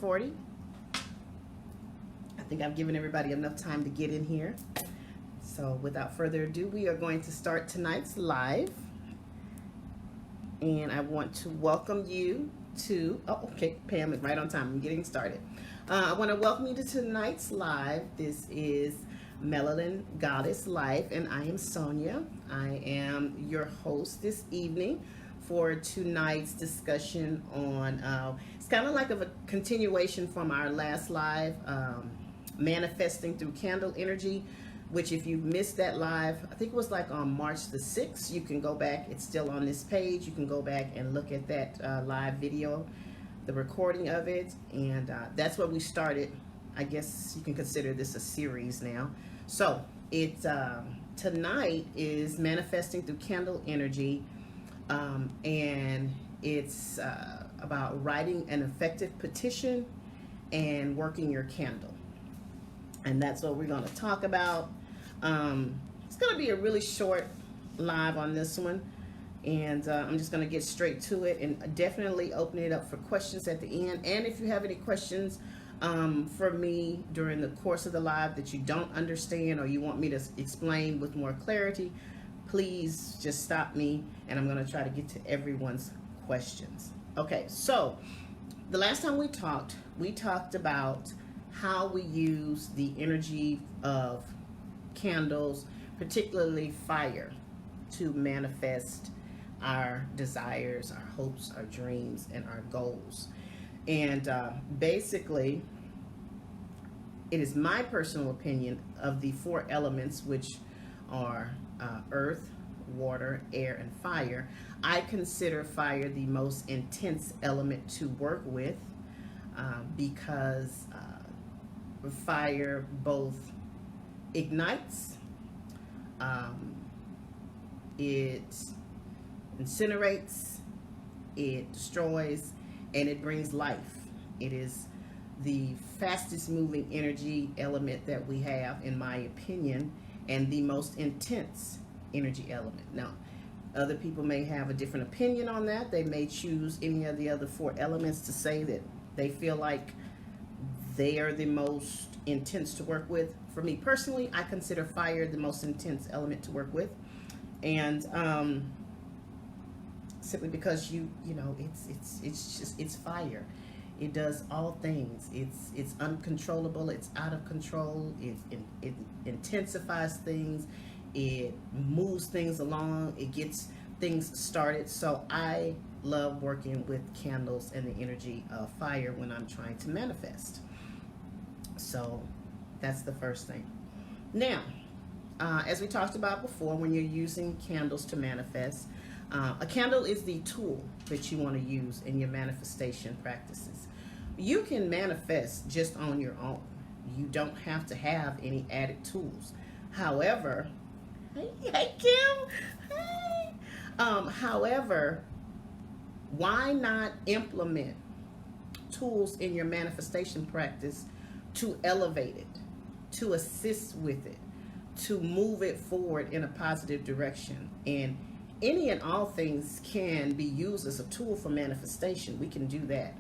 7:40. I think I've given everybody enough time to get in here. So without further ado, we are going to start tonight's live. And I want to welcome you to, oh, okay, Pam is right on time. I'm getting started. I want to welcome you to tonight's live. This is Melanin Goddess Life, and I am Sonia. I am your host this evening for tonight's discussion on, it's kind of like a continuation from our last live, manifesting through candle energy, which if you missed that live, I think it was like on March the 6th, you can go back, it's still on this page, you can go back and look at that live video, the recording of it, and that's where we started. I guess you can consider this a series now. So it's tonight is manifesting through candle energy, and it's about writing an effective petition and working your candle. And that's what we're going to talk about. It's going to be a really short live on this one. And I'm just going to get straight to it and definitely open it up for questions at the end. And if you have any questions for me during the course of the live that you don't understand or you want me to explain with more clarity, please just stop me and I'm going to try to get to everyone's questions. Okay, so the last time we talked about how we use the energy of candles, particularly fire, to manifest our desires, our hopes, our dreams, and our goals. And basically, it is my personal opinion of the four elements, which are earth, water, air, and fire. I consider fire the most intense element to work with because fire both ignites, it incinerates, it destroys, and it brings life. It is the fastest moving energy element that we have, in my opinion, and the most intense energy element. Now, other people may have a different opinion on that. They may choose any of the other four elements to say that they feel like they are the most intense to work with. For me personally, I consider fire the most intense element to work with, and simply because you know it's fire. It does all things. It's uncontrollable. It's out of control. It intensifies things. It moves things along. It gets things started. So I love working with candles and the energy of fire when I'm trying to manifest. So that's the first thing. Now, as we talked about before, when you're using candles to manifest, a candle is the tool that you want to use in your manifestation practices. You can manifest just on your own. You don't have to have any added tools. However, hey Kim, hey. However, why not implement tools in your manifestation practice to elevate it, to assist with it, to move it forward in a positive direction? And any and all things can be used as a tool for manifestation. We can do that.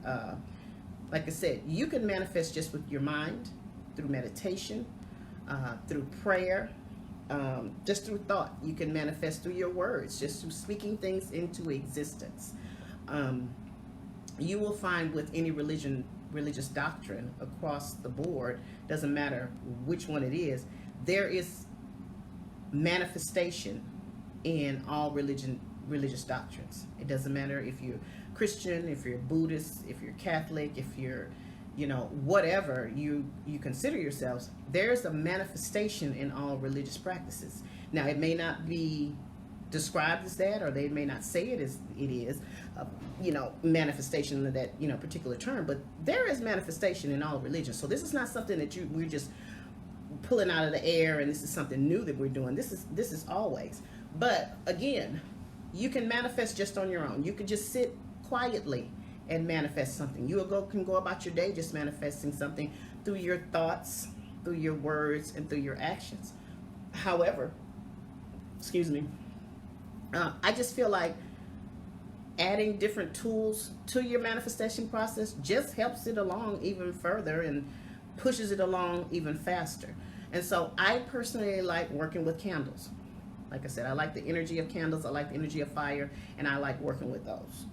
Like I said, you can manifest just with your mind, through meditation, through prayer, just through thought. You can manifest through your words, just through speaking things into existence. You will find with any religious doctrine across the board, doesn't matter which one it is, there is manifestation in all religious doctrines. It doesn't matter if you're Christian, if you're Buddhist, if you're Catholic, if you're, you know, whatever you consider yourselves, there's a manifestation in all religious practices. Now, it may not be described as that, or they may not say it as it is, you know, manifestation of that, you know, particular term, but there is manifestation in all religions. So this is not something that we're just pulling out of the air and this is something new that we're doing. This is always. But again, you can manifest just on your own. You can just sit quietly and manifest something. You can go about your day just manifesting something through your thoughts, through your words, and through your actions. However, excuse me, I just feel like adding different tools to your manifestation process just helps it along even further and pushes it along even faster. And so I personally like working with candles. Like I said, I like the energy of candles, I like the energy of fire, and I like working with those.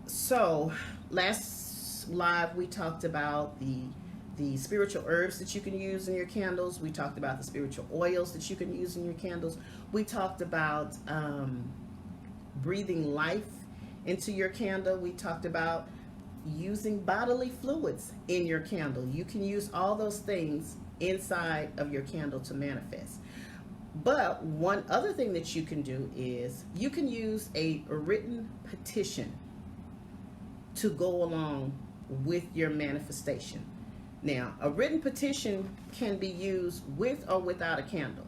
So last live we talked about the spiritual herbs that you can use in your candles. We talked about the spiritual oils that you can use in your candles. We talked about breathing life into your candle. We talked about using bodily fluids in your candle. You can use all those things inside of your candle to manifest. But one other thing that you can do is you can use a written petition to go along with your manifestation. Now, a written petition can be used with or without a candle.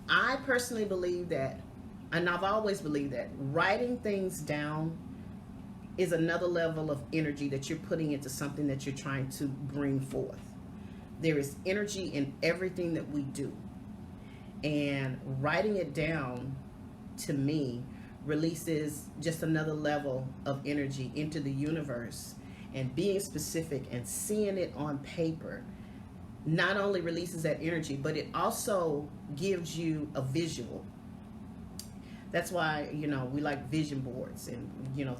I personally believe that, and I've always believed that, writing things down is another level of energy that you're putting into something that you're trying to bring forth. There is energy in everything that we do. And writing it down, to me, releases just another level of energy into the universe. And being specific and seeing it on paper not only releases that energy, but it also gives you a visual. That's why, we like vision boards and,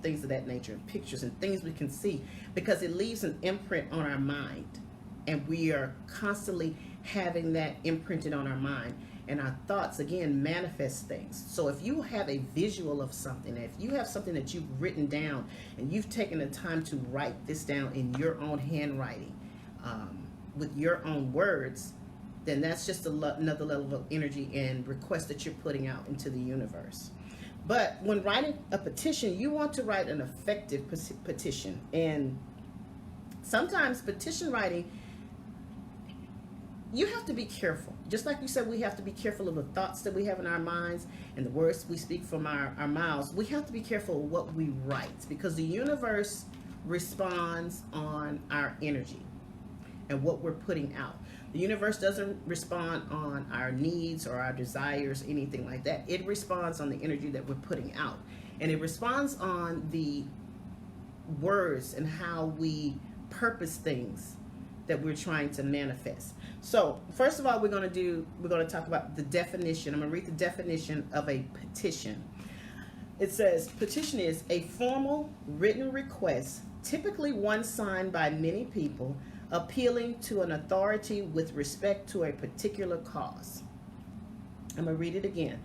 things of that nature, and pictures and things we can see, because it leaves an imprint on our mind. And we are constantly having that imprinted on our mind. And our thoughts, again, manifest things. So if you have a visual of something, if you have something that you've written down and you've taken the time to write this down in your own handwriting, with your own words, then that's just another level of energy and request that you're putting out into the universe. But when writing a petition, you want to write an effective petition. And sometimes petition writing, you have to be careful. Just like you said, we have to be careful of the thoughts that we have in our minds and the words we speak from our mouths. We have to be careful of what we write, because the universe responds on our energy and what we're putting out. The universe doesn't respond on our needs or our desires, anything like that. It responds on the energy that we're putting out. And it responds on the words and how we purpose things that we're trying to manifest. So first of all, we're going to talk about the definition. I'm going to read the definition of a petition. It says, petition is a formal written request, typically one signed by many people, appealing to an authority with respect to a particular cause. I'm going to read it again.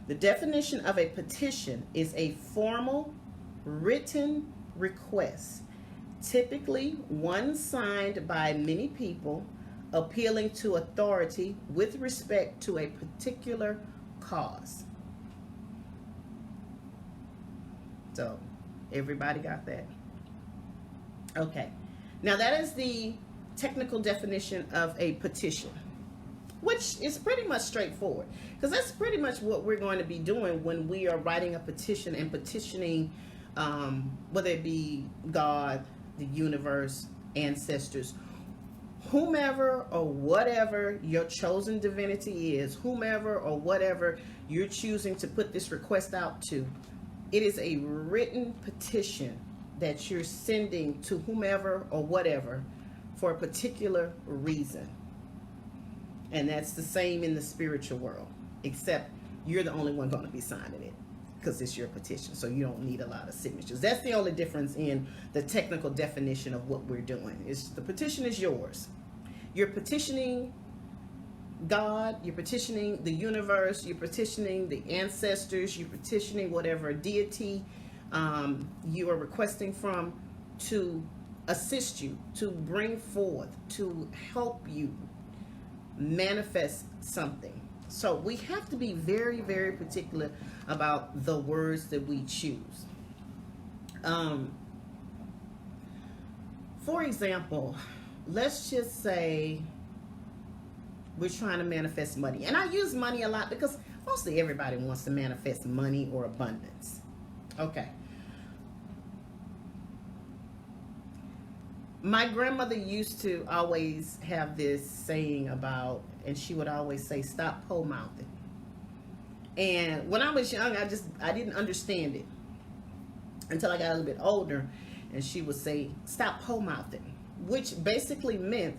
The definition of a petition is a formal written request, typically one signed by many people, appealing to authority with respect to a particular cause. So, everybody got that? Okay. Now that is the technical definition of a petition, which is pretty much straightforward, because that's pretty much what we're going to be doing when we are writing a petition and petitioning, whether it be God, the universe, ancestors, whomever or whatever your chosen divinity is, whomever or whatever you're choosing to put this request out to. It is a written petition that you're sending to whomever or whatever for a particular reason. And that's the same in the spiritual world, except you're the only one going to be signing it, because it's your petition, so you don't need a lot of signatures. That's the only difference in the technical definition of what we're doing. Is the petition is yours. You're petitioning God, you're petitioning the universe, you're petitioning the ancestors, you're petitioning whatever deity you are requesting from to assist you, to bring forth, to help you manifest something. So we have to be very, very particular about the words that we choose. For example, let's just say we're trying to manifest money. And I use money a lot because mostly everybody wants to manifest money or abundance. Okay. My grandmother used to always have this saying about, and she would always say, stop pole mouthing. And when I was young, I didn't understand it. until I got a little bit older, and she would say, "Stop pole mouthing," which basically meant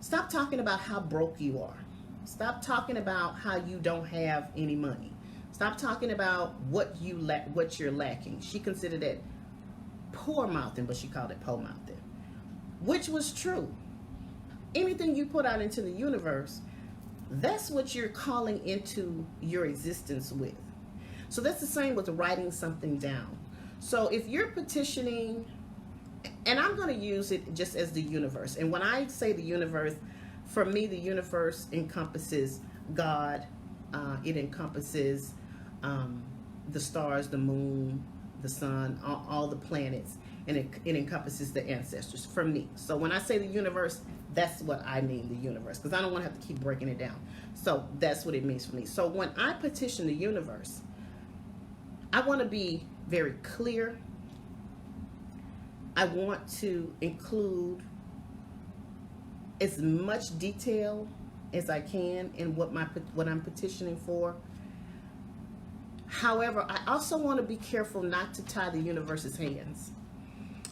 stop talking about how broke you are. Stop talking about how you don't have any money. Stop talking about what what you're lacking. She considered it poor mouthing, but she called it pole mouthing, which was true. Anything you put out into the universe, that's what you're calling into your existence with. So that's the same with writing something down. So if you're petitioning, and I'm going to use it just as the universe. And when I say the universe, for me, the universe encompasses God. It encompasses the stars, the moon, the sun, all the planets, and it encompasses the ancestors for me. So when I say the universe, that's what I mean, the universe, because I don't want to have to keep breaking it down. So that's what it means for me. So when I petition the universe, I want to be very clear. I want to include as much detail as I can in what I'm petitioning for. However, I also want to be careful not to tie the universe's hands.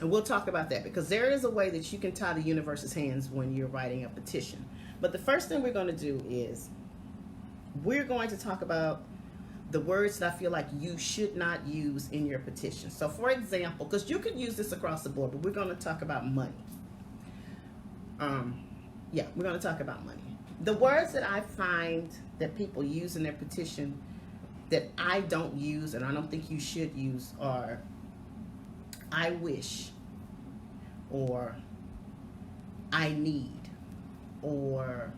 And we'll talk about that, because there is a way that you can tie the universe's hands when you're writing a petition. But the first thing we're going to do is we're going to talk about the words that I feel like you should not use in your petition. So for example, because you could use this across the board, but we're going to talk about money. Yeah, we're going to talk about money. The words that I find that people use in their petition that I don't use and I don't think you should use are I wish, or I need, or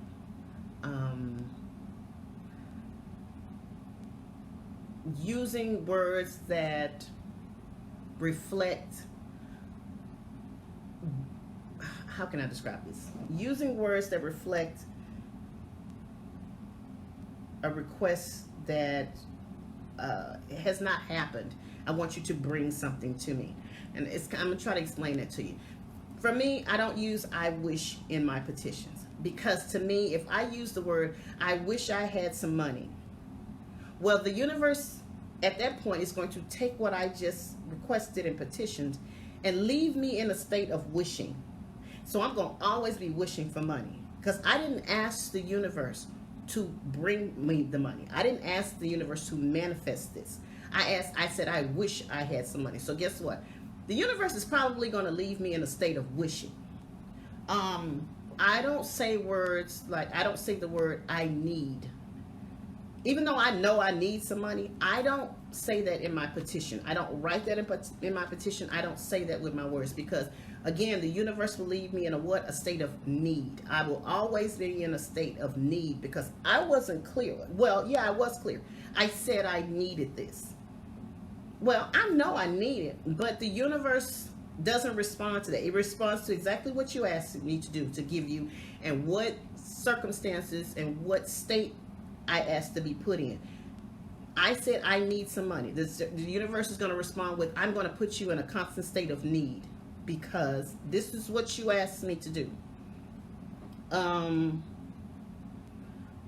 using words that reflect, how can I describe this? Using words that reflect a request that has not happened. I want you to bring something to me. And I'm going to try to explain that to you. For me, I don't use I wish in my petitions, because to me, if I use the word I wish I had some money, well, the universe at that point is going to take what I just requested and petitioned and leave me in a state of wishing. So I'm going to always be wishing for money, because I didn't ask the universe to bring me the money. I didn't ask the universe to manifest this. I said I wish I had some money. So guess what? The universe is probably going to leave me in a state of wishing. I don't say words like, I don't say the word I need. Even though I know I need some money, I don't say that in my petition. I don't write that in my petition. I don't say that with my words, because again, the universe will leave me in a state of need. I will always be in a state of need, because I wasn't clear. Well, yeah, I was clear. I said I needed this. Well, I know I need it, but the universe doesn't respond to that. It responds to exactly what you asked me to do, to give you, and what circumstances and what state I asked to be put in. I said I need some money. The universe is going to respond with, I'm going to put you in a constant state of need, because this is what you asked me to do.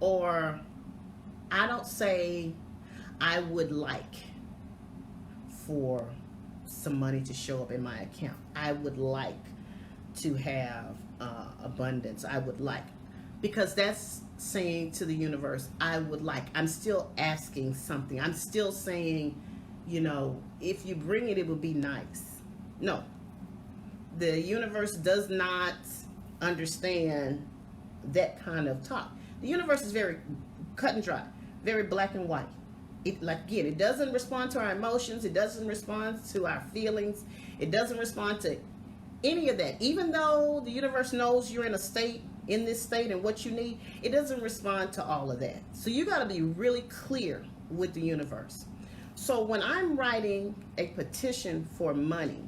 Or I don't say I would like for some money to show up in my account. I would like to have abundance. I would like, because that's saying to the universe, I would like. I'm still asking something. I'm still saying, you know, if you bring it, it would be nice. No, the universe does not understand that kind of talk. The universe is very cut and dry, very black and white. It doesn't respond to our emotions. It doesn't respond to our feelings. It doesn't respond to any of that. Even though the universe knows you're in this state and what you need, it doesn't respond to all of that. So you got to be really clear with the universe. So when I'm writing a petition for money,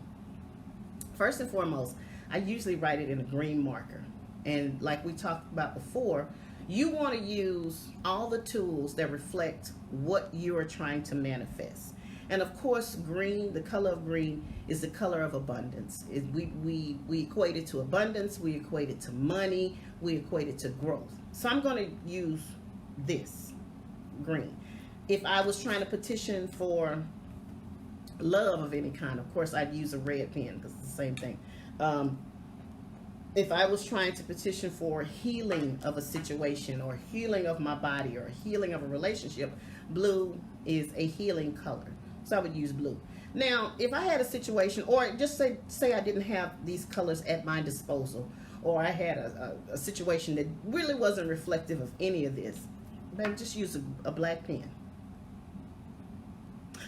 first and foremost, I usually write it in a green marker. And like we talked about before, you want to use all the tools that reflect what you are trying to manifest. And of course, green, the color of green, is the color of abundance. We equate it to abundance, we equate it to money, we equate it to growth. So I'm going to use this, green. If I was trying to petition for love of any kind, of course, I'd use a red pen because it's the same thing. If I was trying to petition for healing of a situation or healing of my body or healing of a relationship, blue is a healing color. So I would use blue. Now, if I had a situation, or just say I didn't have these colors at my disposal, or I had a situation that really wasn't reflective of any of this, then just use a black pen.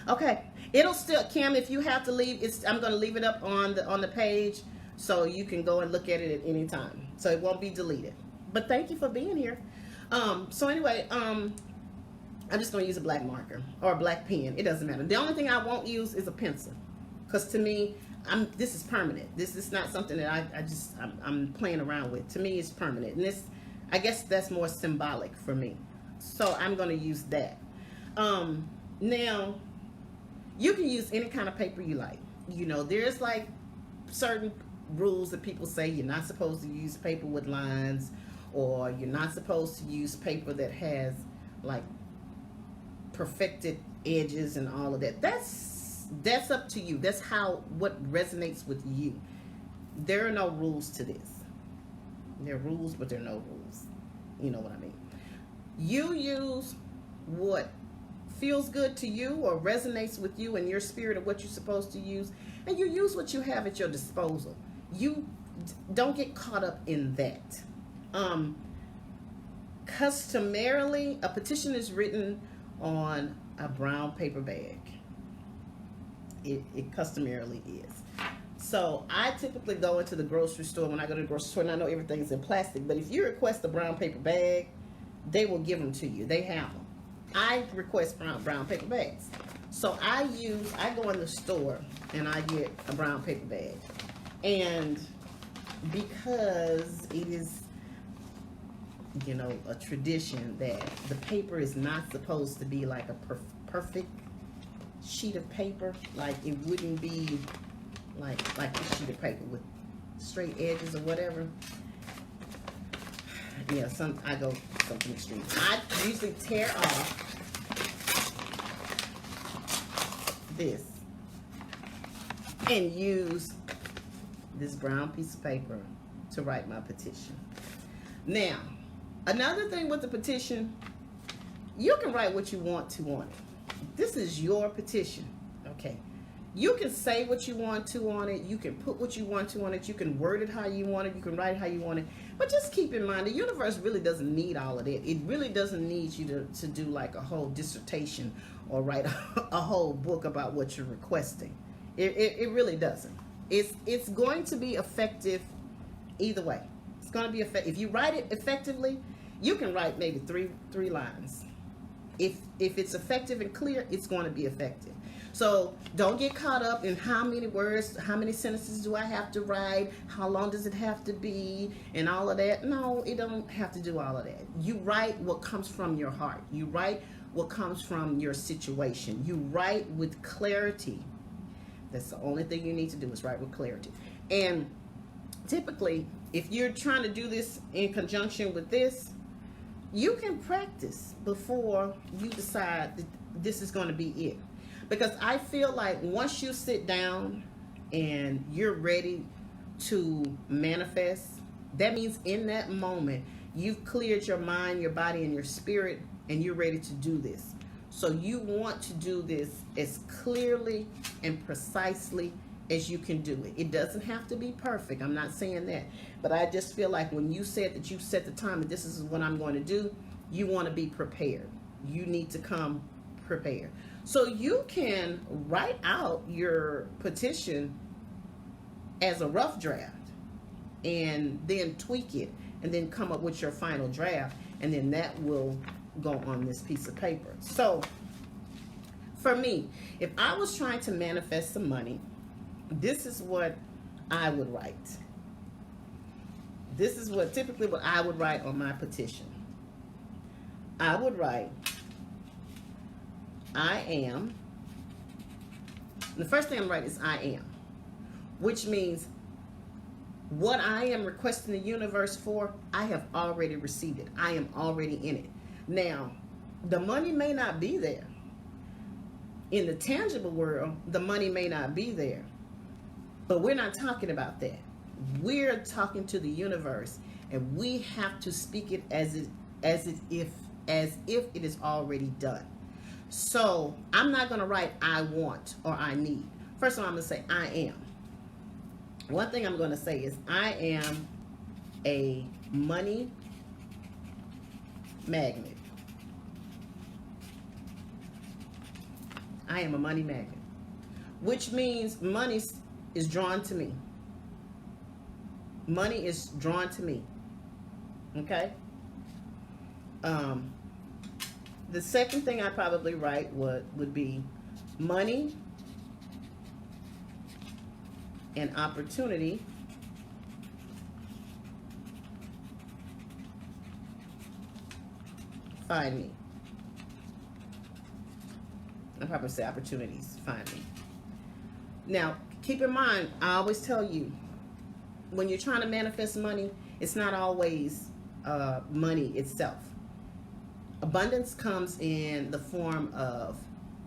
Okay, it'll still, Kim, if you have to leave, I'm going to leave it up on the page so you can go and look at it at any time. So it won't be deleted. But thank you for being here. So anyway, I'm just going to use a black marker or a black pen. It doesn't matter. The only thing I won't use is a pencil. Because to me, this is permanent. This is not something that I'm playing around with. To me, it's permanent. And this, I guess that's more symbolic for me. So I'm going to use that. Now, you can use any kind of paper you like. You know, there's like certain rules that people say you're not supposed to use paper with lines, or you're not supposed to use paper that has like perfected edges and all of that. That's up to you. That's what resonates with you. There are no rules to this. There are rules, but there are no rules. You know what I mean? You use what feels good to you or resonates with you and your spirit of what you're supposed to use, and you use what you have at your disposal. You don't get caught up in that. Customarily, a petition is written on a brown paper bag. It customarily is. So I typically go into the grocery store. When I go to the grocery store, and I know everything's in plastic, but if you request a brown paper bag, they will give them to you. They have them. I request brown paper bags. So I go in the store and I get a brown paper bag. And because it is, you know, a tradition that the paper is not supposed to be like a perfect sheet of paper, like it wouldn't be like a sheet of paper with straight edges or whatever. Yeah, I go something extreme. I usually tear off this and use this brown piece of paper to write my petition. Now, another thing with the petition, you can write what you want to on it. This is your petition, okay? You can say what you want to on it. You can put what you want to on it. You can word it how you want it. You can write it how you want it. But just keep in mind, the universe really doesn't need all of that. It really doesn't need you to do like a whole dissertation or write a whole book about what you're requesting. It really doesn't. It's going to be effective either way. It's going to be effective. If you write it effectively, you can write maybe three lines. If it's effective and clear, it's going to be effective. So don't get caught up in how many words, how many sentences do I have to write, how long does it have to be, and all of that. No, it don't have to do all of that. You write what comes from your heart. You write what comes from your situation. You write with clarity. That's the only thing you need to do is write with clarity. And typically, if you're trying to do this in conjunction with this, you can practice before you decide that this is going to be it. Because I feel like once you sit down and you're ready to manifest, that means in that moment, you've cleared your mind, your body, and your spirit, and you're ready to do this. So you want to do this as clearly and precisely as you can do it. It doesn't have to be perfect. I'm not saying that. But I just feel like when you said that you set the time and this is what I'm going to do, you want to be prepared. You need to come prepared. So you can write out your petition as a rough draft and then tweak it and then come up with your final draft, and then that will go on this piece of paper. So for me, if I was trying to manifest some money, this is what I would write. This is typically what I would write on my petition. I would write, I am. The first thing I'm writing is I am, which means what I am requesting the universe for, I have already received it. I am already in it. Now, the money may not be there, In the tangible world, the money may not be there, but we're not talking about that. We're talking to the universe, and we have to speak it as if it is already done. So I'm not going to write I want or I need. First of all, I'm going to say I am. One thing I'm going to say is I am a money magnet. I am a money magnet, which means money is drawn to me. Money is drawn to me. Okay? The second thing I probably write would be money and opportunity find me. I probably say opportunities find me. Now, keep in mind, I always tell you, when you're trying to manifest money, it's not always money itself. Abundance comes in the form of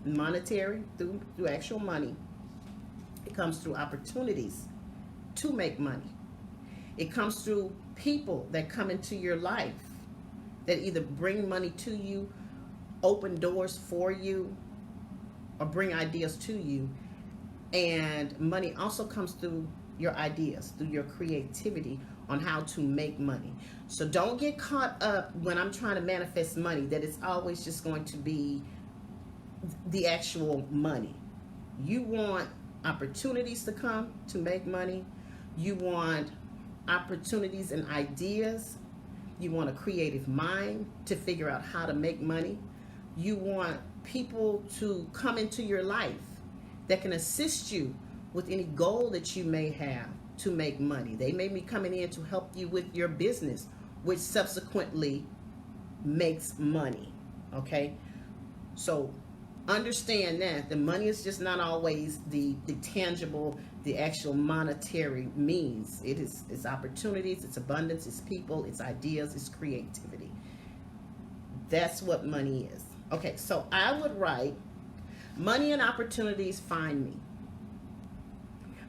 monetary, through actual money. It comes through opportunities to make money. It comes through people that come into your life that either bring money to you, open doors for you, or bring ideas to you. And money also comes through your ideas, through your creativity on how to make money. So don't get caught up when I'm trying to manifest money that it's always just going to be the actual money. You want opportunities to come to make money. You want opportunities and ideas. You want a creative mind to figure out how to make money. You want people to come into your life that can assist you with any goal that you may have to make money. They may be coming in to help you with your business, which subsequently makes money. Okay? So understand that the money is just not always the tangible, the actual monetary means. It's opportunities, it's abundance, it's people, it's ideas, it's creativity. That's what money is. Okay, so I would write money and opportunities find me.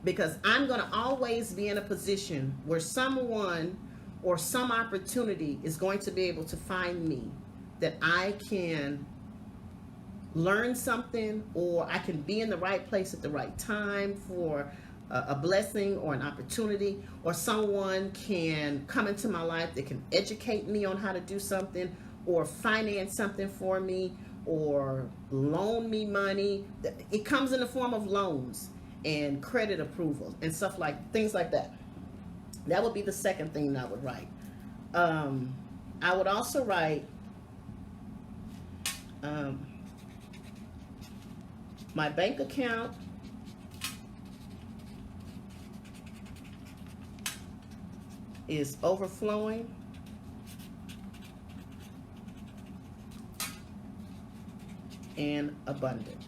Because I'm going to always be in a position where someone or some opportunity is going to be able to find me that I can learn something, or I can be in the right place at the right time for a blessing or an opportunity, or someone can come into my life that can educate me on how to do something, or finance something for me, or loan me money. It comes in the form of loans and credit approval and stuff, like things like that. That would be the second thing I would write. I would also write my bank account is overflowing and abundant.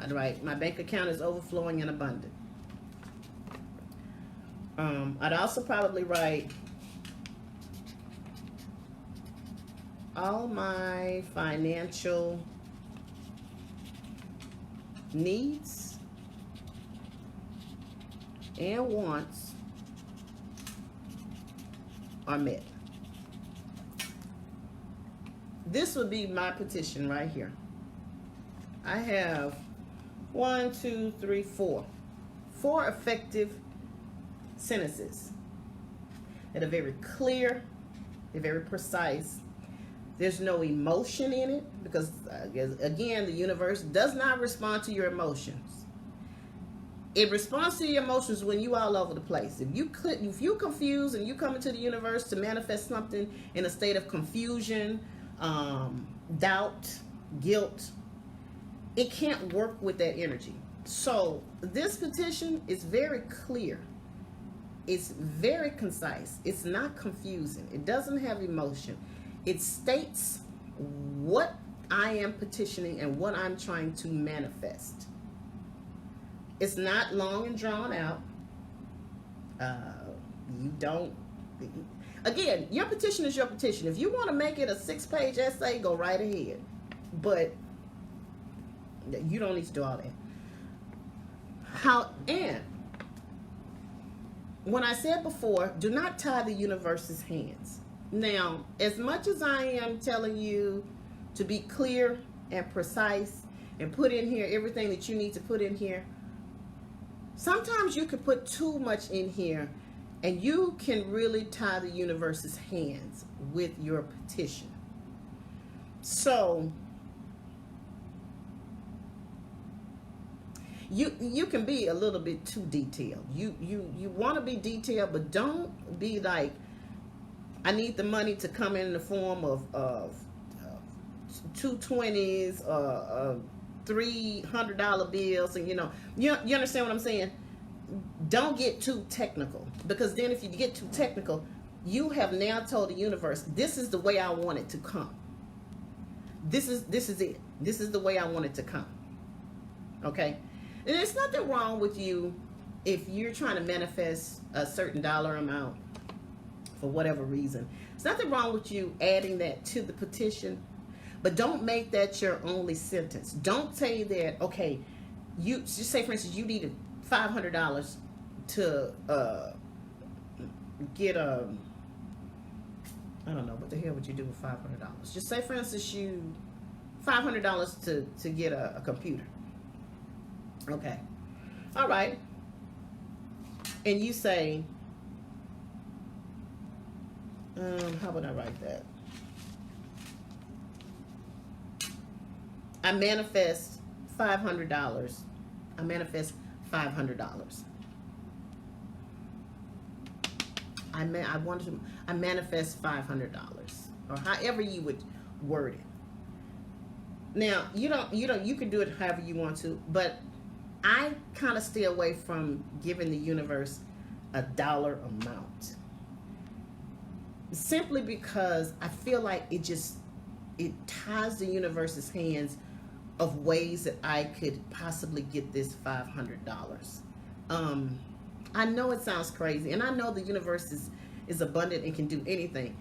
I'd write my bank account is overflowing and abundant. I'd also probably write all my financial needs and wants are met. This would be my petition right here. I have 1, 2, 3, 4. 4 effective sentences that are very clear, they're very precise. There's no emotion in it because, again, the universe does not respond to your emotions. It responds to your emotions when you all over the place. If you confused and you come into the universe to manifest something in a state of confusion, doubt, guilt, it can't work with that energy. So this petition is very clear. It's very concise. It's not confusing. It doesn't have emotion. It states what I am petitioning and what I'm trying to manifest. It's not long and drawn out. Again, your petition is your petition. If you want to make it a 6-page essay, go right ahead. But you don't need to do all that. And when I said before, do not tie the universe's hands. Now, as much as I am telling you to be clear and precise and put in here everything that you need to put in here, sometimes you could put too much in here and you can really tie the universe's hands with your petition. So you can be a little bit too detailed. You want to be detailed, but don't be like, I need the money to come in the form of two 20s, $300 bills, and you understand what I'm saying? Don't get too technical, because then if you get too technical, you have now told the universe, this is the way I want it to come. This is it. This is the way I want it to come. Okay? And there's nothing wrong with you if you're trying to manifest a certain dollar amount for whatever reason. There's nothing wrong with you adding that to the petition, but don't make that your only sentence. Don't say that, okay, you just say, for instance, you needed $500 to get a, I don't know, what the hell would you do with $500? Just say, for instance, you $500 to get a computer. Okay. All right. And you say, how would I write that? I manifest $500. I manifest $500. I manifest $500, or however you would word it. Now, you can do it however you want to, but I kind of stay away from giving the universe a dollar amount, simply because I feel like it ties the universe's hands of ways that I could possibly get this $500. I know it sounds crazy, and I know the universe is abundant and can do anything,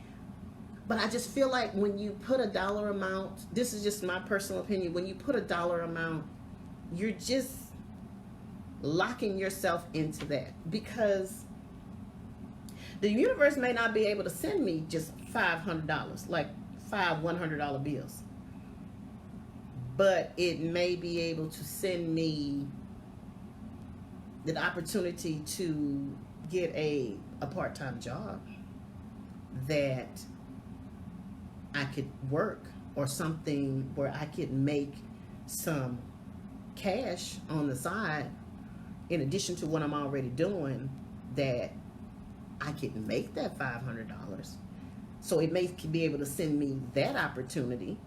but I just feel like when you put a dollar amount, this is just my personal opinion, when you put a dollar amount, you're just locking yourself into that, because the universe may not be able to send me just $500, like 5 $100 bills, but it may be able to send me the opportunity to get a part-time job that I could work, or something where I could make some cash on the side in addition to what I'm already doing, that I could make that $500. So it may be able to send me that opportunity.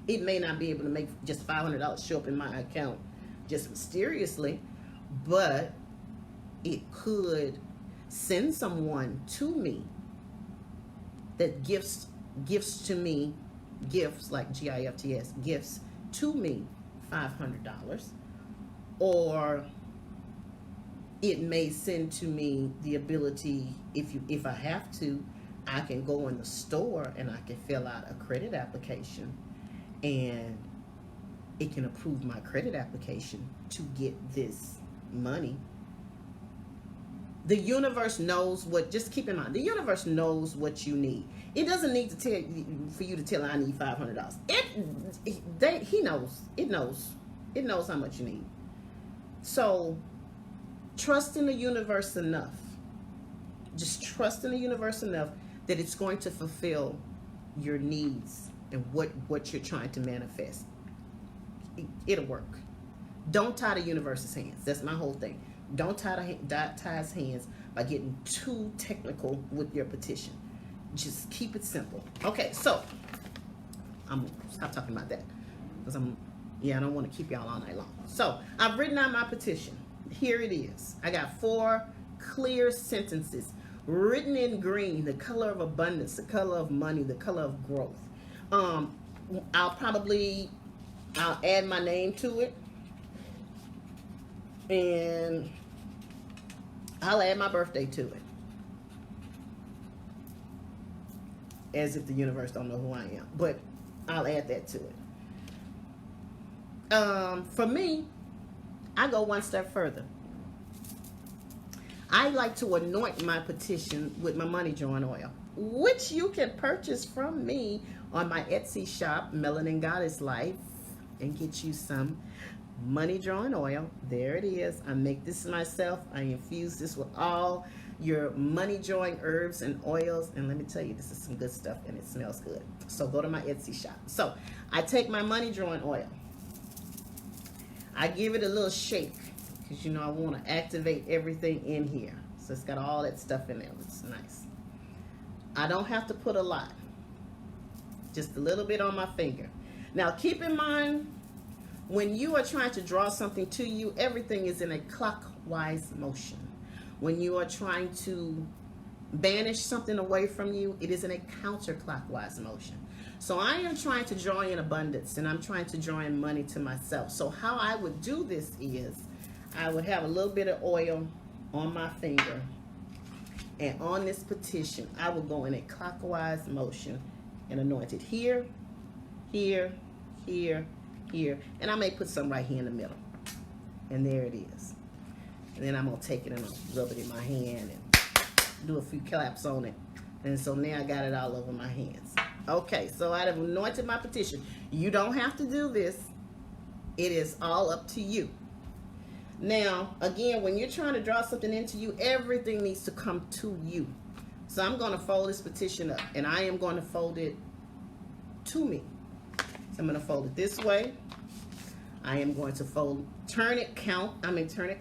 It may not be able to make just $500 show up in my account just mysteriously, but it could send someone to me that gifts to me, gifts like GIFTS, gifts to me $500, or it may send to me the ability, if I have to, I can go in the store and I can fill out a credit application, and it can approve my credit application to get this money. The universe knows what, just keep in mind, the universe knows what you need. It doesn't need to tell you, for you to tell it, I need $500. He knows. It knows how much you need. So trust in the universe enough. Just trust in the universe enough that it's going to fulfill your needs and what you're trying to manifest. It'll work. Don't tie the universe's hands. That's my whole thing. Don't tie his hands by getting too technical with your petition. Just keep it simple. Okay, so I'm gonna stop talking about that, because I don't want to keep y'all all night long. So I've written out my petition. Here it is. I got 4 clear sentences written in green, the color of abundance, the color of money, the color of growth. I'll add my name to it, and I'll add my birthday to it. as if the universe don't know who I am. But I'll add that to it. For me, I go one step further. I like to anoint my petition with my money drawing oil, which you can purchase from me on my Etsy shop, Melanin Goddess Life, and get you some money drawing oil. There it is. I make this myself. I infuse this with all your money drawing herbs and oils, and let me tell you, this is some good stuff and it smells good. So go to my Etsy shop. So I take my money drawing oil, I give it a little shake, because you know I want to activate everything in here. So it's got all that stuff in there. It's nice. I don't have to put a lot, just a little bit on my finger. Now keep in mind, when you are trying to draw something to you, everything is in a clockwise motion. When you are trying to banish something away from you, it is in a counterclockwise motion. So I am trying to draw in abundance, and I'm trying to draw in money to myself. So how I would do this is, I would have a little bit of oil on my finger, and on this petition, I will go in a clockwise motion and anoint it here, here, here, here, and I may put some right here in the middle. And there it is. And then I'm going to take it and I'll rub it in my hand and do a few claps on it. And so now I got it all over my hands. Okay, so I have anointed my petition. You don't have to do this. It is all up to you. Now, again, when you're trying to draw something into you, everything needs to come to you. So I'm going to fold this petition up, and I am going to fold it to me. So I'm going to fold it this way. I am going to turn it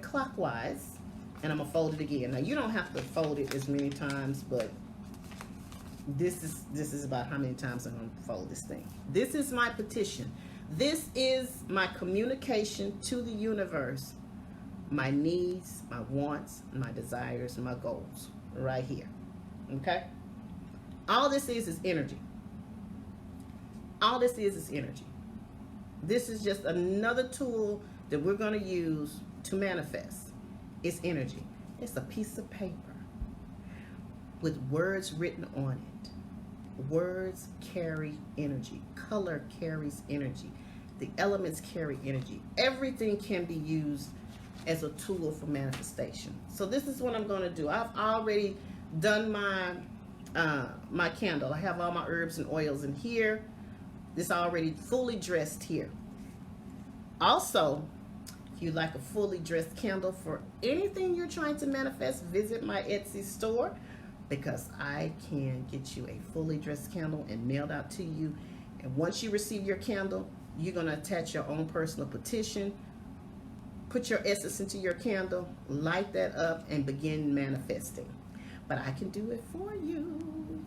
clockwise, and I'm going to fold it again. Now, you don't have to fold it as many times, but this is about how many times I'm going to fold this thing. This is my petition. This is my communication to the universe. My needs, my wants, my desires, and my goals, right here. Okay? All this is energy. All this is energy. This is just another tool that we're going to use to manifest. It's energy. It's a piece of paper with words written on it. Words carry energy. Color carries energy. The elements carry energy. Everything can be used as a tool for manifestation. So this is what I'm going to do. I've already done my my candle. I have all my herbs and oils in here. This already fully dressed here. Also, if you like a fully dressed candle for anything you're trying to manifest, visit my Etsy store, because I can get you a fully dressed candle and mailed out to you. And once you receive your candle, you're going to attach your own personal petition, put your essence into your candle, light that up, and begin manifesting. But I can do it for you.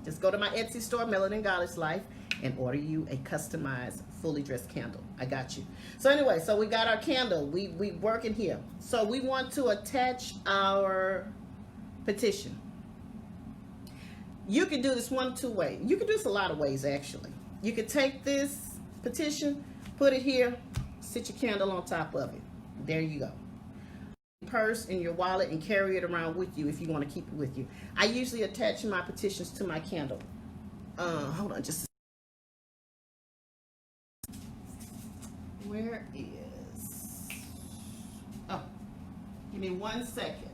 Just go to my Etsy store, Melanin Goddess Life, and order you a customized, fully dressed candle. I got you. So anyway, so we got our candle. We working here. So we want to attach our petition. You can do this one, two ways. You can do this a lot of ways, actually. You could take this petition, put it here, sit your candle on top of it. There you go. Purse in your wallet and carry it around with you if you want to keep it with you. I usually attach my petitions to my candle. Hold on just a second. Where is... Oh, give me 1 second.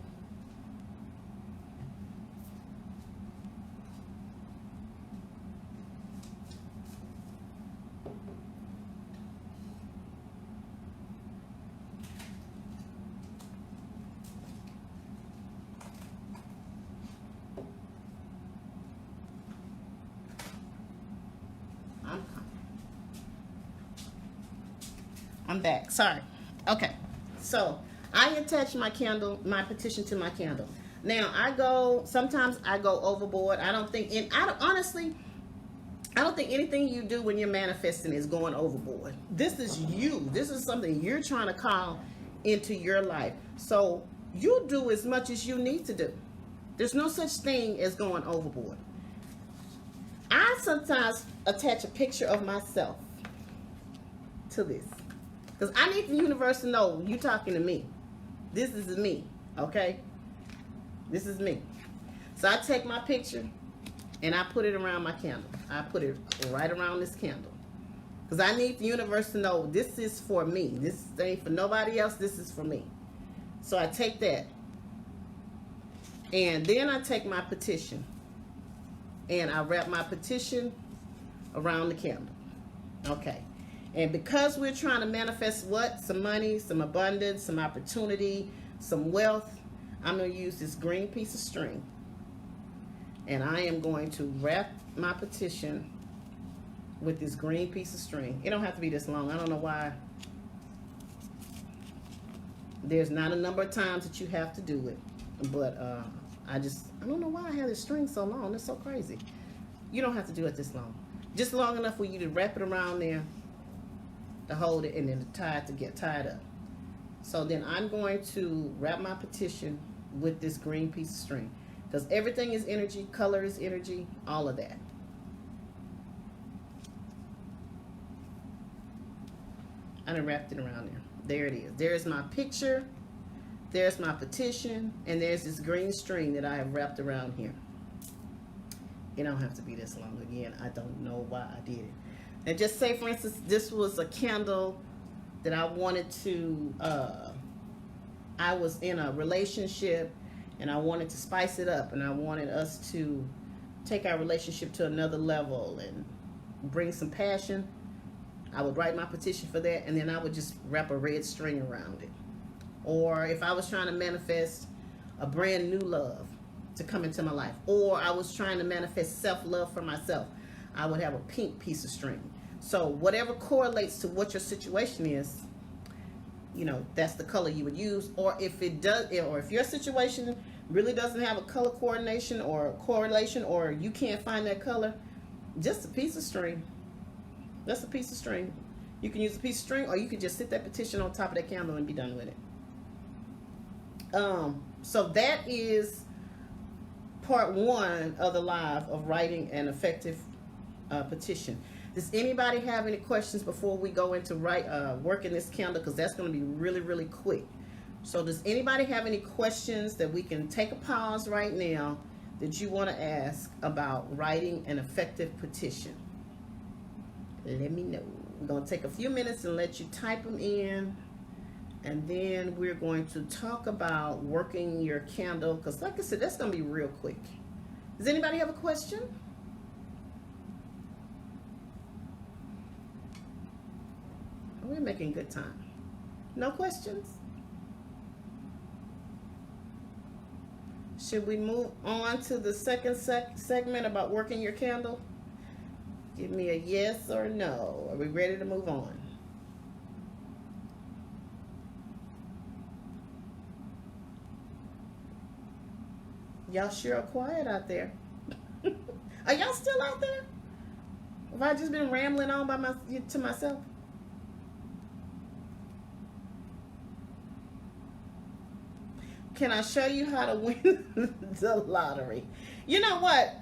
I'm back. Sorry. Okay. So I attach my candle, my petition to my candle. Now sometimes I go overboard. Honestly, I don't think anything you do when you're manifesting is going overboard. This is you. This is something you're trying to call into your life. So you do as much as you need to do. There's no such thing as going overboard. I sometimes attach a picture of myself to this, because I need the universe to know you talking to me. This is me, okay? This is me. So I take my picture And I put it around my candle. I put it right around this candle. Because I need the universe to know this is for me. This ain't for nobody else. This is for me. So I take that. And then I take my petition. And I wrap my petition around the candle. Okay. And because we're trying to manifest what? Some money, some abundance, some opportunity, some wealth. I'm going to use this green piece of string. And I am going to wrap my petition with this green piece of string. It don't have to be this long. I don't know why. There's not a number of times that you have to do it. But I don't know why I have this string so long. It's so crazy. You don't have to do it this long. Just long enough for you to wrap it around there, to hold it, and then to tie it to get tied up. So then I'm going to wrap my petition with this green piece of string. Because everything is energy, color is energy, all of that. I done wrapped it around there. There it is. There's my picture. There's my petition. And there's this green string that I have wrapped around here. It don't have to be this long. Again, I don't know why I did it. And just say, for instance, this was a candle that I wanted to, I was in a relationship and I wanted to spice it up, and I wanted us to take our relationship to another level and bring some passion. I would write my petition for that, and then I would just wrap a red string around it. Or if I was trying to manifest a brand new love to come into my life, or I was trying to manifest self-love for myself, I would have a pink piece of string. So whatever correlates to what your situation is, you know, that's the color you would use. Or if it does, or if your situation really doesn't have a color coordination or correlation, or you can't find that color, just a piece of string. That's a piece of string. You can use a piece of string, or you can just sit that petition on top of that candle and be done with it. So that is part one of the live of writing an effective petition. Does anybody have any questions before we go into working this candle? Because that's going to be really, really quick. So does anybody have any questions that we can take a pause right now that you want to ask about writing an effective petition? Let me know. We're going to take a few minutes and let you type them in. And then we're going to talk about working your candle. Because like I said, that's going to be real quick. Does anybody have a question? We're making good time. No questions? Should we move on to the second segment about working your candle? Give me a yes or no. Are we ready to move on? Y'all sure are quiet out there. Are y'all still out there? Have I just been rambling on to myself? Can I show you how to win the lottery? You know what?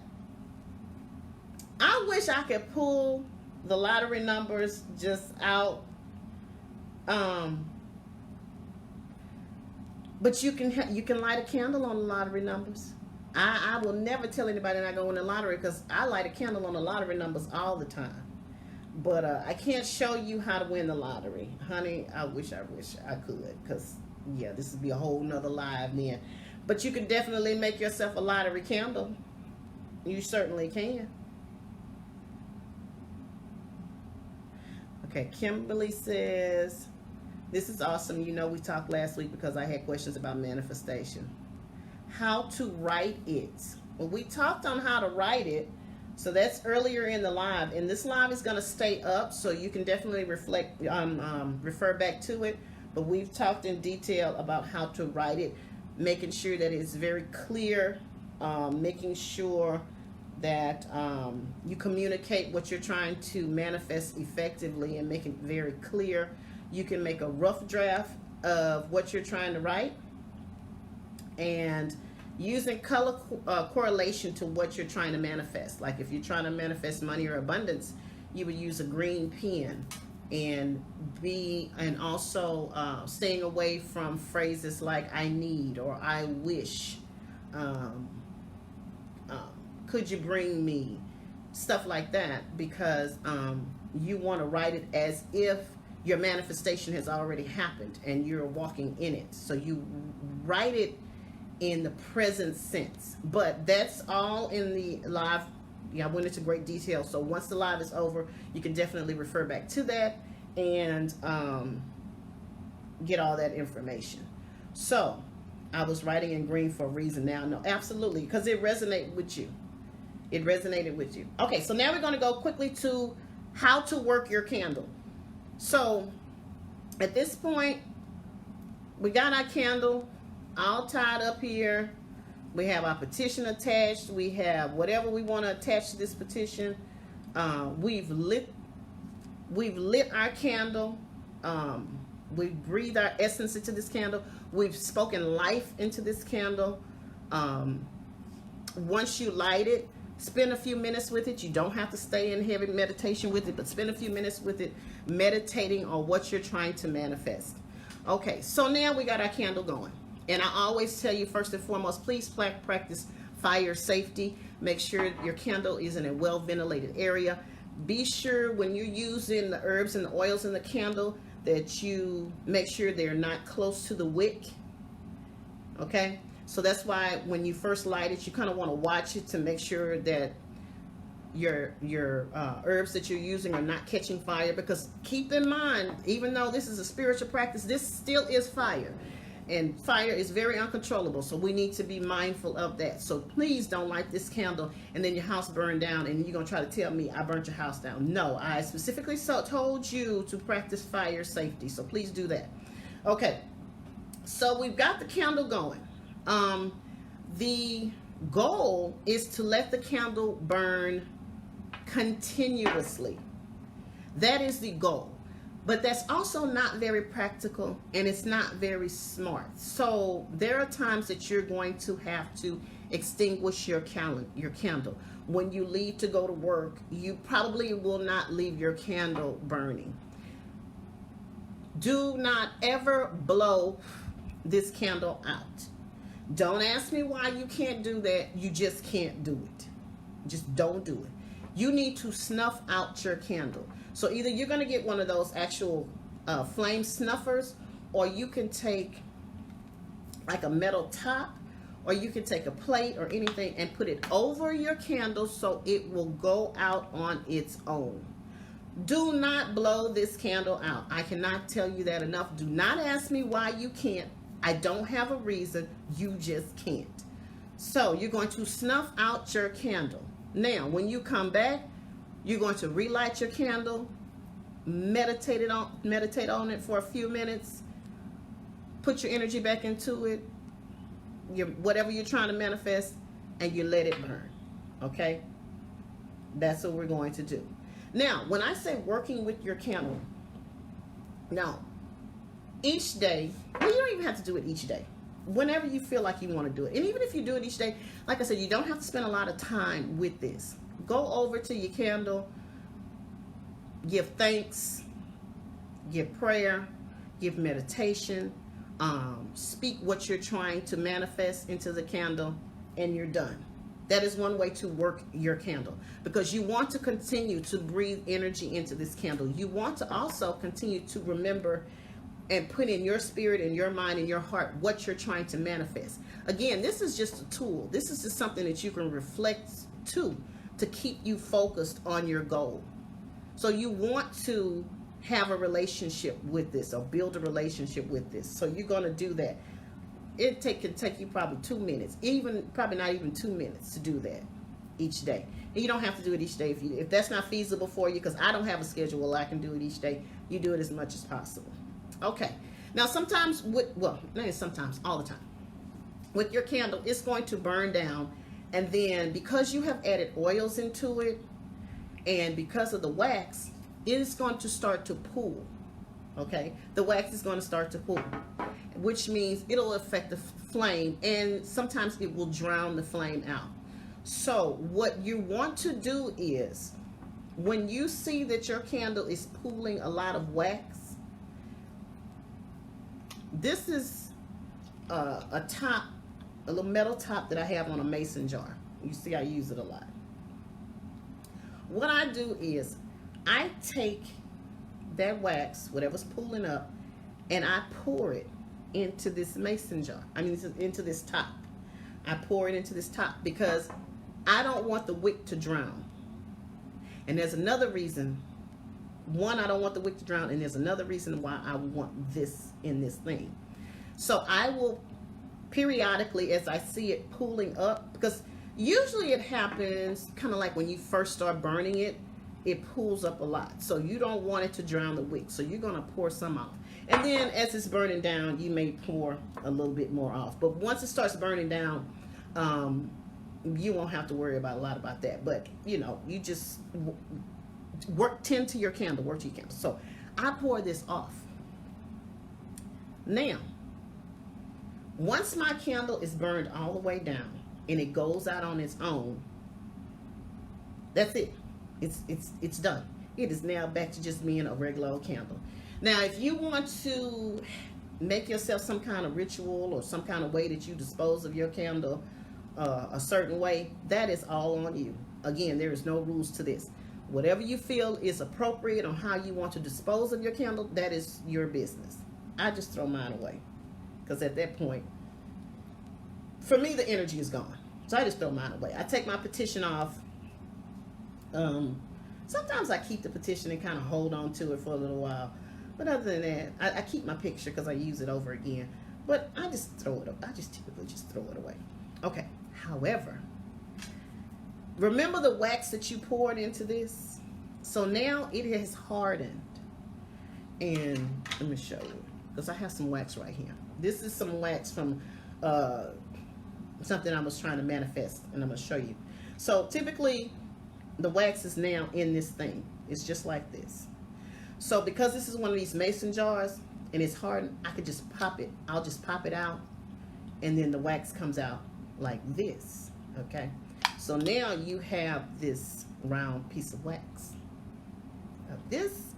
I wish I could pull the lottery numbers just out. But you can light a candle on the lottery numbers. I will never tell anybody not going to win the lottery, because I light a candle on the lottery numbers all the time. But I can't show you how to win the lottery. Honey, I wish I could, because yeah, this would be a whole nother live then. But you can definitely make yourself a lottery candle. You certainly can. Okay, Kimberly says, this is awesome. You know, we talked last week because I had questions about manifestation. How to write it. Well, we talked on how to write it. So that's earlier in the live. And this live is going to stay up, so you can definitely refer back to it. But we've talked in detail about how to write it, making sure that it's very clear, making sure that you communicate what you're trying to manifest effectively and make it very clear. You can make a rough draft of what you're trying to write, and using color correlation to what you're trying to manifest. Like if you're trying to manifest money or abundance, you would use a green pen, and also staying away from phrases like I need or I wish. Could you bring me? Stuff like that, because you want to write it as if your manifestation has already happened and you're walking in it. So you write it in the present sense. But that's all in the live. Yeah, I went into great detail. So once the live is over, you can definitely refer back to that and get all that information. So I was writing in green for a reason now. No, absolutely, because it resonated with you. It resonated with you. Okay, so now we're going to go quickly to how to work your candle. So at this point, we got our candle all tied up here. We have our petition attached. We have whatever we want to attach to this petition. We've lit our candle. We've breathed our essence into this candle. We've spoken life into this candle. Once you light it, spend a few minutes with it. You don't have to stay in heavy meditation with it, but spend a few minutes with it, meditating on what you're trying to manifest. Okay, so now we got our candle going. And I always tell you, first and foremost, please practice fire safety. Make sure your candle is in a well-ventilated area. Be sure when you're using the herbs and the oils in the candle that you make sure they're not close to the wick. Okay? So that's why when you first light it, you kind of want to watch it to make sure that your herbs that you're using are not catching fire. Because keep in mind, even though this is a spiritual practice, this still is fire. And fire is very uncontrollable. So we need to be mindful of that. So please don't light this candle and then your house burned down and you're going to try to tell me I burnt your house down. No, I specifically told you to practice fire safety. So please do that. Okay. So we've got the candle going. The goal is to let the candle burn continuously. That is the goal. But that's also not very practical and it's not very smart. So there are times that you're going to have to extinguish your candle. When you leave to go to work, you probably will not leave your candle burning. Do not ever blow this candle out. Don't ask me why you can't do that. You just can't do it. Just don't do it. You need to snuff out your candle. So either you're going to get one of those actual flame snuffers, or you can take like a metal top, or you can take a plate or anything and put it over your candle so it will go out on its own. Do not blow this candle out. I cannot tell you that enough. Do not ask me why you can't. I don't have a reason. You just can't. So you're going to snuff out your candle. Now, when you come back, you're going to relight your candle, meditate on it for a few minutes, put your energy back into it, whatever you're trying to manifest, and you let it burn. Okay? That's what we're going to do. Now, when I say working with your candle, now, each day, well, you don't even have to do it each day. Whenever you feel like you want to do it. And even if you do it each day, like I said, you don't have to spend a lot of time with this. Go over to your candle, give thanks, give prayer, give meditation, speak what you're trying to manifest into the candle, and you're done. That is one way to work your candle, because you want to continue to breathe energy into this candle. You want to also continue to remember and put in your spirit and your mind and your heart what you're trying to manifest. Again, this is just a tool. This is just something that you can reflect to keep you focused on your goal. So you want to have a relationship with this, or build a relationship with this. So you're going to do that. It can take you probably 2 minutes, probably not even 2 minutes to do that each day. And you don't have to do it each day if that's not feasible for you, because I don't have a schedule where I can do it each day. You do it as much as possible. Okay. Now sometimes, not sometimes, all the time, with your candle, it's going to burn down, and then because you have added oils into it, and because of the wax, it is going to start to pool. Okay, the wax is going to start to pool, which means it'll affect the flame, and sometimes it will drown the flame out. So what you want to do is, when you see that your candle is pooling a lot of wax, this is a little metal top that I have on a mason jar. You see I use it a lot. What I do is I take that wax, whatever's pooling up, and I pour it into this mason jar. I mean, into this top. I pour it into this top because I don't want the wick to drown. And there's another reason. One, I don't want the wick to drown, and there's another reason why I want this in this thing. So I will periodically, as I see it pooling up, because usually it happens kind of like when you first start burning it, it pools up a lot. So you don't want it to drown the wick. So you're going to pour some off. And then as it's burning down, you may pour a little bit more off. But once it starts burning down, you won't have to worry about a lot about that. But, you know, you just tend to your candle, work to your candle. So I pour this off. Now, once my candle is burned all the way down and it goes out on its own, that's it. It's done. It is now back to just being a regular old candle. Now, if you want to make yourself some kind of ritual or some kind of way that you dispose of your candle a certain way, that is all on you. Again, there is no rules to this. Whatever you feel is appropriate on how you want to dispose of your candle, that is your business. I just throw mine away. Because at that point, for me, the energy is gone. So I just throw mine away. I take my petition off. Sometimes I keep the petition and kind of hold on to it for a little while. But other than that, I keep my picture because I use it over again. But I just throw it up. I just typically just throw it away. Okay. However, remember the wax that you poured into this? So now it has hardened. And let me show you. Because I have some wax right here. This is some wax from something I was trying to manifest. And I'm going to show you. So typically, the wax is now in this thing. It's just like this. So because this is one of these mason jars and it's hardened, I could just pop it. I'll just pop it out. And then the wax comes out like this. Okay. So now you have this round piece of wax. Now this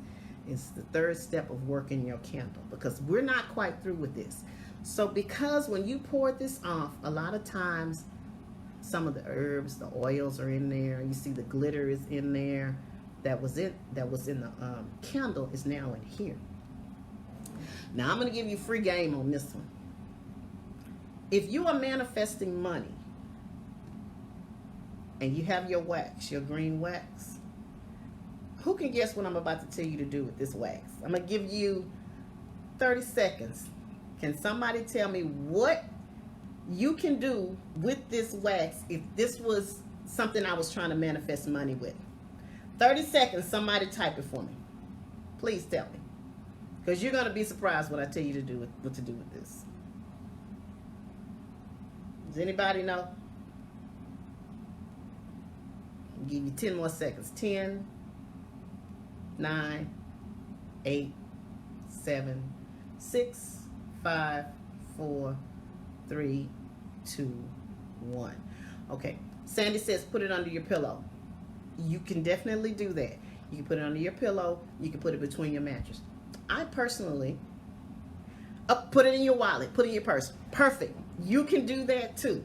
is the third step of working your candle, because we're not quite through with this. So because when you pour this off, a lot of times some of the herbs, the oils are in there. You see the glitter is in there. That was in the candle is now in here. Now I'm going to give you free game on this one. If you are manifesting money and you have your wax, your green wax, who can guess what I'm about to tell you to do with this wax? I'm going to give you 30 seconds. Can somebody tell me what you can do with this wax if this was something I was trying to manifest money with? 30 seconds, somebody type it for me. Please tell me. Because you're going to be surprised what I tell you to do what to do with this. Does anybody know? I'll give you 10 more seconds. 10, 9, 8, 7, 6, 5, 4, 3, 2, 1. Okay. Sandy says put it under your pillow. You can definitely do that. You can put it under your pillow. You can put it between your mattress. I personally, put it in your wallet. Put it in your purse. Perfect. You can do that too.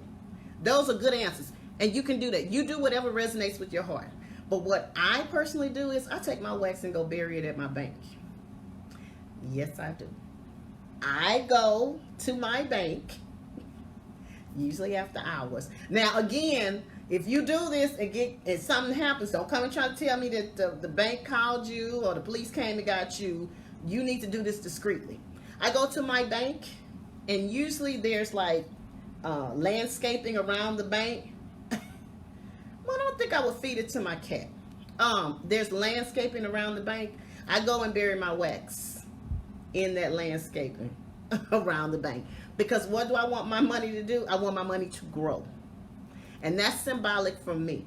Those are good answers. And you can do that. You do whatever resonates with your heart. But what I personally do is I take my wax and go bury it at my bank. Yes, I do. I go to my bank, usually after hours. Now, again, if you do this and something happens, don't come and try to tell me that the bank called you or the police came and got you. You need to do this discreetly. I go to my bank, and usually there's like landscaping around the bank. Well, I don't think I would feed it to my cat. There's landscaping around the bank. I go and bury my wax in that landscaping around the bank. Because what do I want my money to do? I want my money to grow. And that's symbolic for me.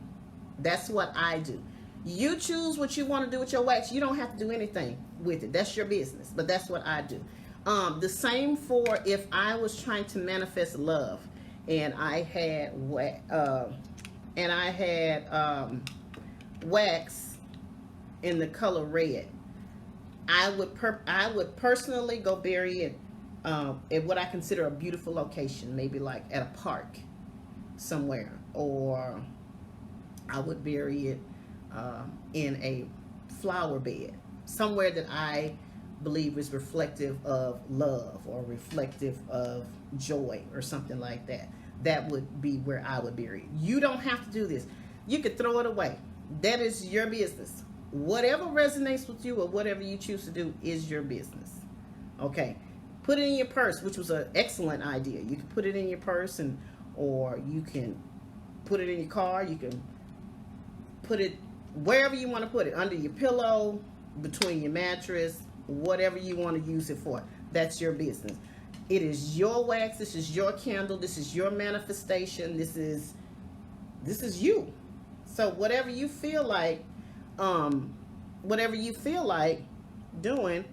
That's what I do. You choose what you want to do with your wax. You don't have to do anything with it. That's your business. But that's what I do. The same for if I was trying to manifest love, and I had wax in the color red. I would personally go bury it at what I consider a beautiful location, maybe like at a park. somewhere, or I would bury it in a flower bed, somewhere that I believe is reflective of love or reflective of joy or something like that. That would be where I would bury it. You don't have to do this. You could throw it away. That is your business. Whatever resonates with you or whatever you choose to do is your business. Okay. Put it in your purse, which was an excellent idea. You can put it in your purse, or you can put it in your car. You can put it wherever you want to put it, under your pillow, between your mattress, whatever you want to use it for. That's your business. It is your wax. This is your candle. This is your manifestation. This is you. So whatever you feel like doing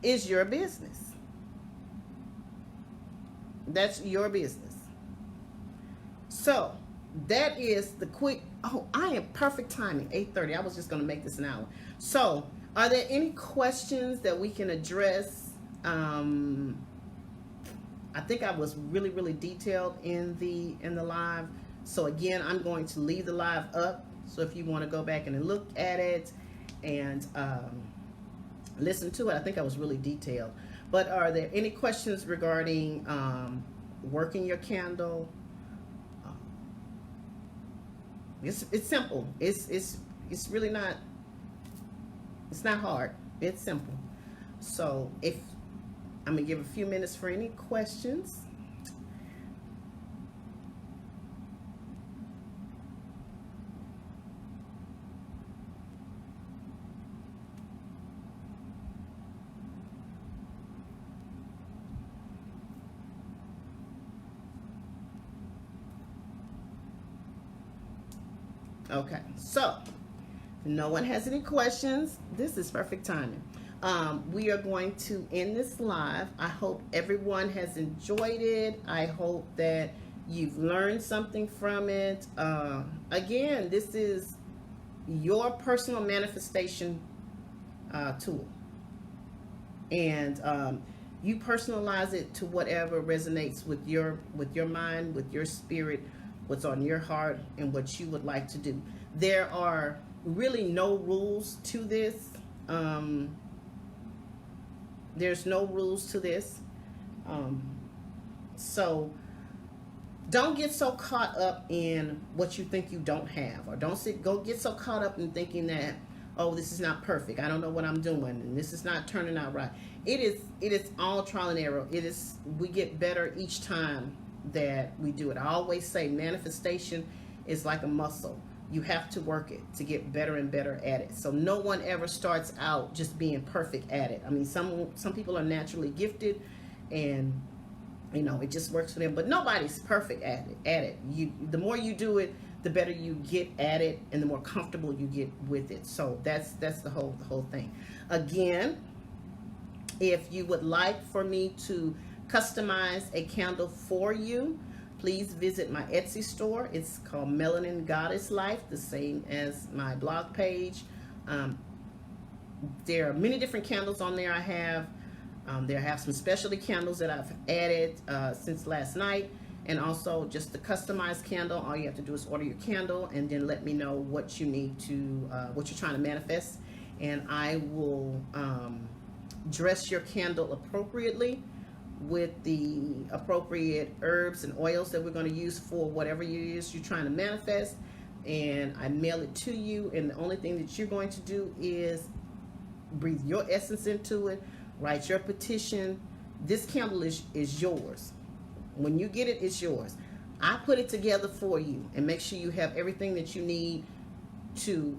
is your business. That's your business. So that is the quick. Oh, I am perfect timing. 8:30. I was just going to make this an hour. So, are there any questions that we can address? I think I was really, really detailed in the live. So again, I'm going to leave the live up. So if you want to go back and look at it and listen to it, I think I was really detailed. But are there any questions regarding working your candle? It's simple. It's really not. It's not hard. It's simple. So if I'm gonna give a few minutes for any questions. Okay, so if no one has any questions, this is perfect timing. We are going to end this live. I hope everyone has enjoyed it. I hope that you've learned something from it. Again, this is your personal manifestation tool. And you personalize it to whatever resonates with your mind, with your spirit, what's on your heart, and what you would like to do. There are really no rules to this. There's no rules to this. So don't get so caught up in what you think you don't have, or go get so caught up in thinking that, oh, this is not perfect, I don't know what I'm doing, and this is not turning out right. It is all trial and error. We get better each time that we do it. I always say manifestation is like a muscle. You have to work it to get better and better at it. So no one ever starts out just being perfect at it. I mean, some people are naturally gifted, and it just works for them. But nobody's perfect at it. The more you do it, the better you get at it, and the more comfortable you get with it. So that's the whole thing. Again, if you would like for me to customize a candle for you, please visit my Etsy store. It's called Melanin Goddess Life, the same as my blog page. There are many different candles on there. I have some specialty candles that I've added since last night, and also just the customized candle. All you have to do is order your candle and then let me know what you need to, what you're trying to manifest, and I will dress your candle appropriately with the appropriate herbs and oils that we're going to use for whatever it is you're trying to manifest, and I mail it to you. And the only thing that you're going to do is breathe your essence into it, write your petition. This candle is yours. When you get it, it's yours. I put it together for you and make sure you have everything that you need to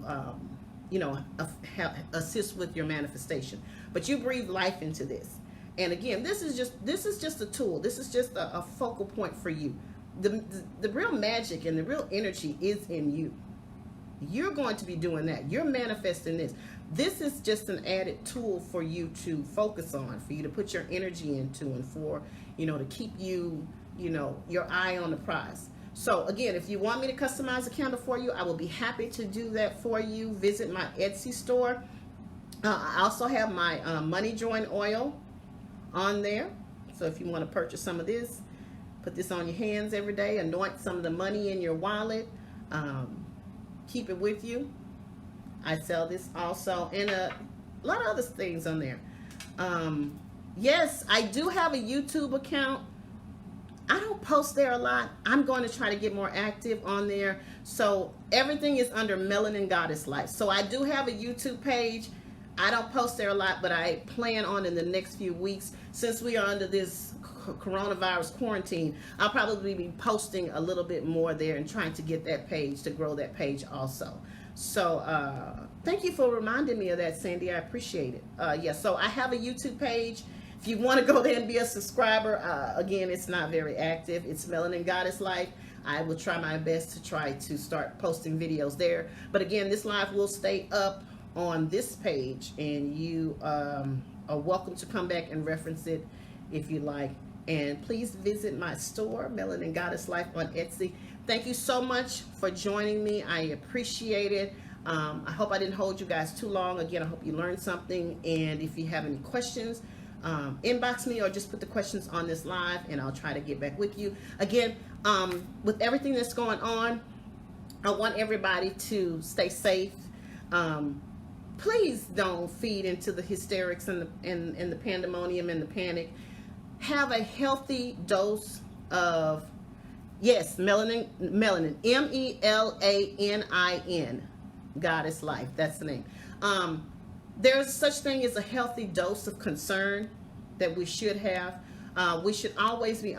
assist with your manifestation. But you breathe life into this. And again, this is just a tool. This is just a focal point for you. The real magic and the real energy is in you. You're going to be doing that. You're manifesting this. This is just an added tool for you to focus on, for you to put your energy into, and for, to keep you, your eye on the prize. So again, if you want me to customize a candle for you, I will be happy to do that for you. Visit my Etsy store. I also have my money join oil on there. So if you want to purchase some of this, Put this on your hands every day. Anoint some of the money in your wallet. Keep it with you. I sell this also, and a lot of other things on there. Yes, I do have a YouTube account. I don't post there a lot. I'm going to try to get more active on there. So everything is under Melanin Goddess Life. So I do have a YouTube page. I don't post there a lot, but I plan on in the next few weeks, since we are under this coronavirus quarantine, I'll probably be posting a little bit more there and trying to get that page, to grow that page also. So thank you for reminding me of that, Sandy. I appreciate it. Yeah, so I have a YouTube page. If you want to go there and be a subscriber, again, it's not very active. It's Melanin Goddess Life. I will try my best to start posting videos there. But again, this live will stay up on this page, and you are welcome to come back and reference it if you like. And please visit my store, Melanin Goddess Life, on Etsy. Thank you so much for joining me. I appreciate it. I hope I didn't hold you guys too long. Again, I hope you learned something. And if you have any questions, inbox me or just put the questions on this live, and I'll try to get back with you. Again, with everything that's going on, I want everybody to stay safe. Please don't feed into the hysterics and the pandemonium and the panic. Have a healthy dose of, yes, melanin, MELANIN, Goddess Life. That's the name. There's such thing as a healthy dose of concern that we should have. We should always be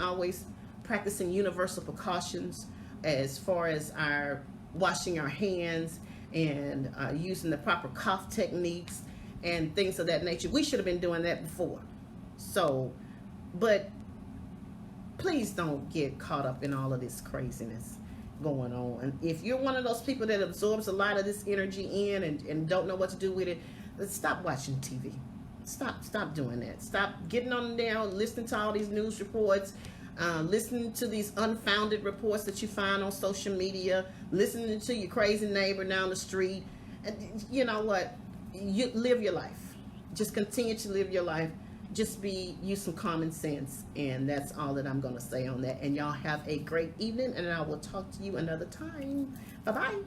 practicing universal precautions as far as our washing our hands and using the proper cough techniques and things of that nature. We should have been doing that before. So, but please don't get caught up in all of this craziness going on. And if you're one of those people that absorbs a lot of this energy in and don't know what to do with it, stop watching TV. Stop doing that. Stop getting on there, listening to all these news reports, listening to these unfounded reports that you find on social media, listening to your crazy neighbor down the street. And you know what? You live your life. Just continue to live your life. Just use some common sense, and that's all that I'm going to say on that. And y'all have a great evening, and I will talk to you another time. Bye-bye.